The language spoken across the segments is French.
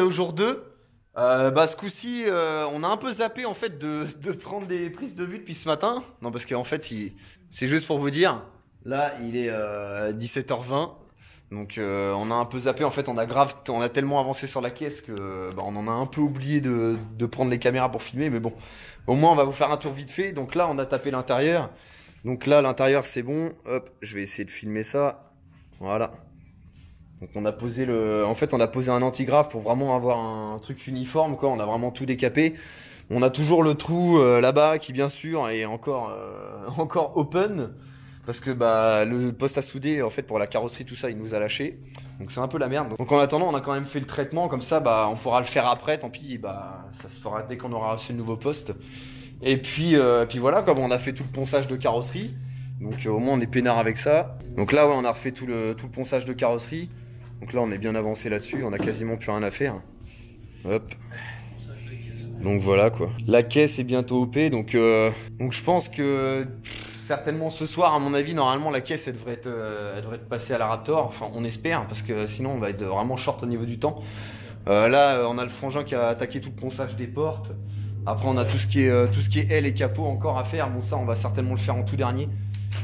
au jour 2. Ce coup-ci, on a un peu zappé en fait de prendre des prises de vue depuis ce matin. Non, parce qu'en fait, c'est juste pour vous dire, là, il est 17h20. Donc, on a un peu zappé. En fait, on a tellement avancé sur la caisse que on en a un peu oublié de prendre les caméras pour filmer. Mais bon, au moins, on va vous faire un tour vite fait. Donc là, on a tapé l'intérieur. Donc là, l'intérieur, c'est bon. Hop, je vais essayer de filmer ça. Voilà. Donc on a posé on a posé un antigraphe pour vraiment avoir un truc uniforme, quoi. On a vraiment tout décapé. On a toujours le trou là-bas qui bien sûr est encore open parce que le poste à souder en fait pour la carrosserie tout ça il nous a lâché. Donc c'est un peu la merde. Donc en attendant on a quand même fait le traitement comme ça on pourra le faire après. Tant pis ça se fera dès qu'on aura reçu le nouveau poste. Et puis voilà comme on a fait tout le ponçage de carrosserie. Donc au moins on est peinard avec ça. Donc là ouais on a refait tout le ponçage de carrosserie. Donc là on est bien avancé là-dessus, on a quasiment plus rien à faire. Hop. Donc voilà quoi. La caisse est bientôt OP, donc je pense que certainement ce soir, à mon avis, normalement la caisse elle devrait être passée à la Raptor. Enfin on espère, parce que sinon on va être vraiment short au niveau du temps. Là on a le frangin qui a attaqué tout le ponçage des portes. Après on a tout ce qui est ailes et capot encore à faire. Bon ça on va certainement le faire en tout dernier.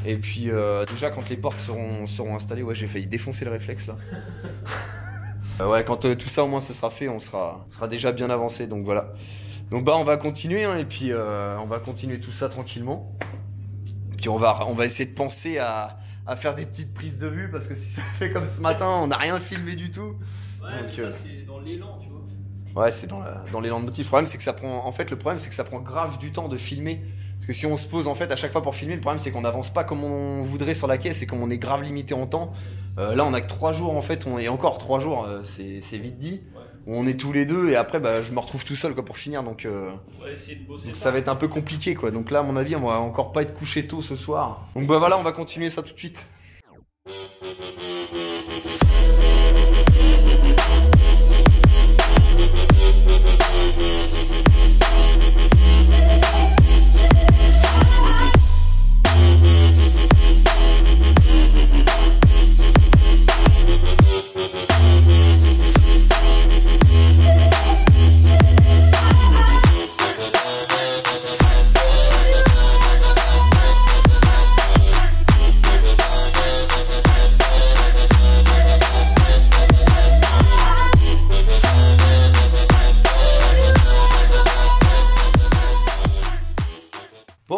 Et puis déjà quand les portes seront installées, ouais j'ai failli défoncer le réflexe là. Ouais quand tout ça au moins ce sera fait, on sera déjà bien avancé, donc voilà. Donc on va continuer et puis on va continuer tout ça tranquillement. Puis on va essayer de penser à faire des petites prises de vue parce que si ça fait comme ce matin, on n'a rien filmé du tout. Ouais donc, mais ça c'est dans l'élan tu vois. Ouais c'est dans l'élan de motif. Le problème c'est que ça prend grave du temps de filmer. Parce que si on se pose en fait à chaque fois pour filmer, le problème c'est qu'on n'avance pas comme on voudrait sur la caisse et comme on est grave limité en temps. Là on a que 3 jours en fait, et encore 3 jours c'est vite dit. Ouais. Où on est tous les deux et après je me retrouve tout seul quoi pour finir donc, donc ça va être un peu compliqué quoi. Donc là à mon avis on va encore pas être couché tôt ce soir. Donc voilà on va continuer ça tout de suite.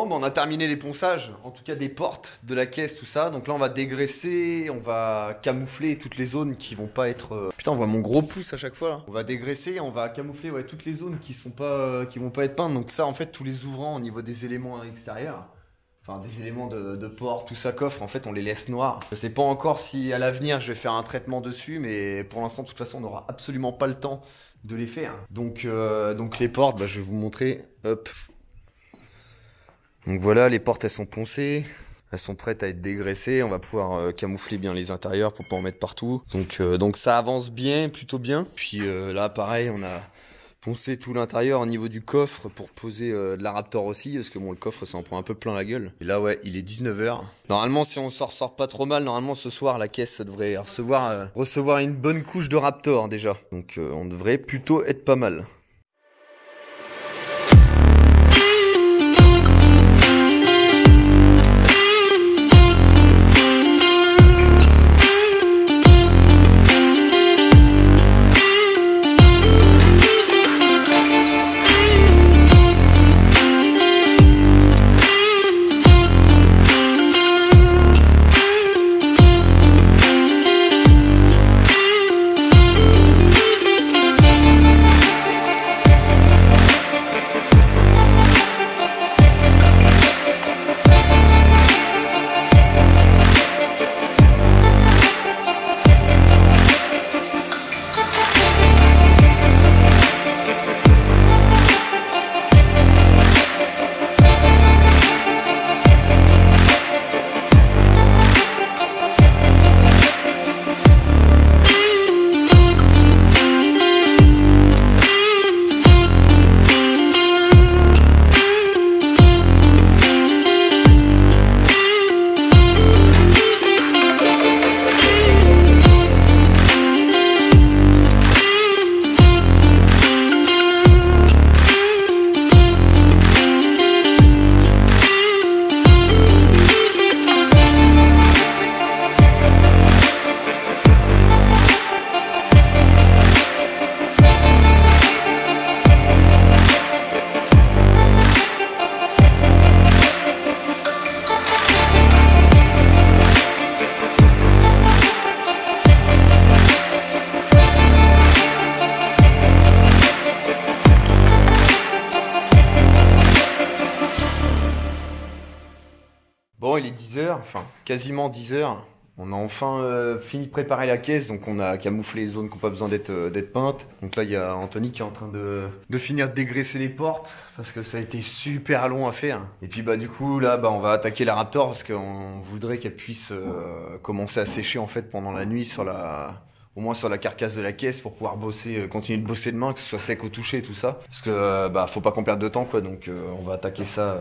On a terminé les ponçages, en tout cas des portes, de la caisse, tout ça. Donc là on va dégraisser, on va camoufler toutes les zones qui vont pas être... Putain on voit mon gros pouce à chaque fois là. On va dégraisser, on va camoufler toutes les zones qui vont pas être peintes. Donc ça en fait tous les ouvrants au niveau des éléments extérieurs, enfin des éléments de porte, tout ça coffre, en fait on les laisse noirs. Je sais pas encore si à l'avenir je vais faire un traitement dessus, mais pour l'instant de toute façon on n'aura absolument pas le temps de les faire. Donc les portes, je vais vous montrer, hop. Donc voilà, les portes elles sont poncées, elles sont prêtes à être dégraissées, on va pouvoir camoufler bien les intérieurs pour pas en mettre partout. Donc ça avance bien, plutôt bien. Puis là pareil, on a poncé tout l'intérieur au niveau du coffre pour poser de la Raptor aussi, parce que bon le coffre ça en prend un peu plein la gueule. Et là ouais, il est 19h. Normalement si on sort pas trop mal, normalement ce soir la caisse devrait recevoir une bonne couche de Raptor déjà. Donc on devrait plutôt être pas mal. moment il est 10h, enfin quasiment 10h. On a enfin fini de préparer la caisse, donc on a camouflé les zones qui n'ont pas besoin d'être peintes. Donc là il y a Anthony qui est en train de finir de dégraisser les portes, parce que ça a été super long à faire. Et puis bah du coup là on va attaquer la Raptor, parce qu'on voudrait qu'elle puisse commencer à sécher en fait pendant la nuit au moins sur la carcasse de la caisse, pour pouvoir continuer de bosser demain, que ce soit sec au toucher et tout ça. Parce que faut pas qu'on perde de temps quoi, donc on va attaquer ça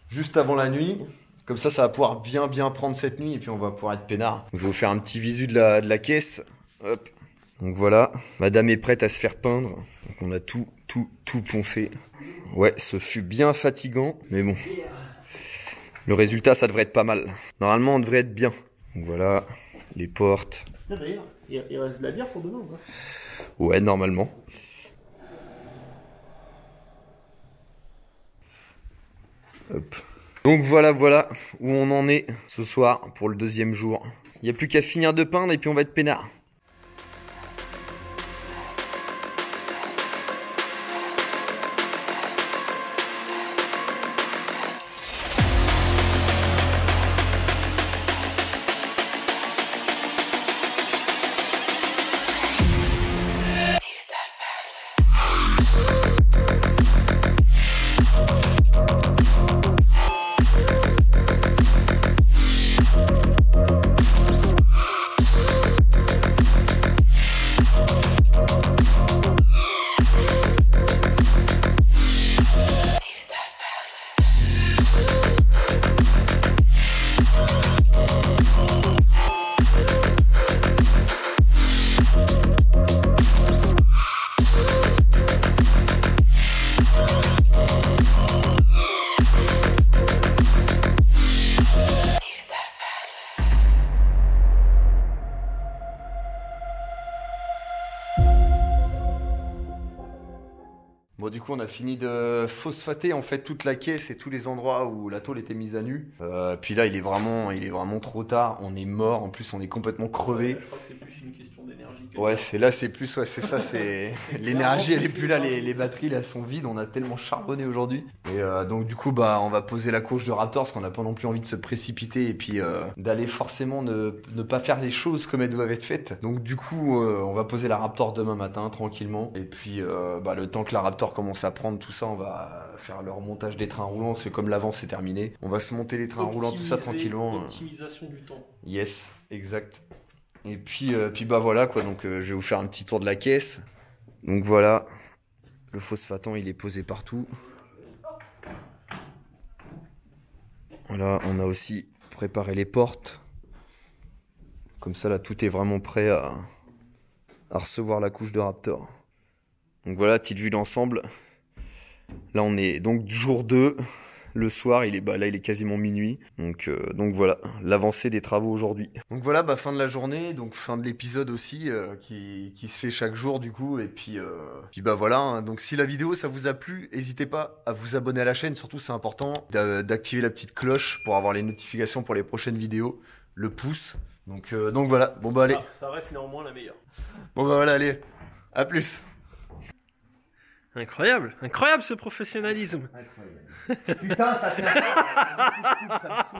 juste avant la nuit. Comme ça va pouvoir bien prendre cette nuit, et puis on va pouvoir être peinard. Je vais vous faire un petit visu de la caisse. Hop. Donc voilà, madame est prête à se faire peindre. Donc on a tout poncé. Ouais, ce fut bien fatigant, mais bon. Le résultat, ça devrait être pas mal. Normalement, on devrait être bien. Donc voilà, les portes. D'ailleurs, il reste de la bière pour demain ou pas? Ouais, normalement. Hop. Donc voilà où on en est ce soir pour le deuxième jour. Il n'y a plus qu'à finir de peindre et puis on va être peinard. Bon, du coup, on a fini de phosphater en fait toute la caisse et tous les endroits où la tôle était mise à nu. Puis là, il est vraiment trop tard. On est mort. En plus, on est complètement crevé. Je crois que c'est plus une question d'énergie. Ouais, c'est ça. C'est l'énergie, elle est plus là. Les batteries là sont vides. On a tellement charbonné aujourd'hui. Et donc du coup, on va poser la couche de Raptor, parce qu'on n'a pas non plus envie de se précipiter et puis d'aller forcément ne pas faire les choses comme elles doivent être faites. Donc du coup, on va poser la Raptor demain matin tranquillement. Et puis le temps que la Raptor commence à prendre tout ça, on va faire le remontage des trains roulants. C'est comme l'avant c'est terminé. On va se monter les trains roulants, tout ça tranquillement. Optimisation du temps. Yes, exact. Et puis voilà quoi. Donc je vais vous faire un petit tour de la caisse. Donc voilà, le phosphatant il est posé partout. Voilà, on a aussi préparé les portes. Comme ça là, tout est vraiment prêt à recevoir la couche de Raptor. Donc voilà, petite vue d'ensemble. Là on est donc jour 2. Le soir, il est quasiment minuit. Donc voilà, l'avancée des travaux aujourd'hui. Donc voilà, fin de la journée, donc fin de l'épisode aussi, qui se fait chaque jour du coup. Et puis voilà, hein. Donc si la vidéo ça vous a plu, n'hésitez pas à vous abonner à la chaîne. Surtout c'est important d'activer la petite cloche pour avoir les notifications pour les prochaines vidéos. Le pouce. Donc voilà, bon allez. Ça reste néanmoins la meilleure. Bon voilà, allez, à plus. Incroyable ce professionnalisme. Incroyable. Putain, ça tient pas.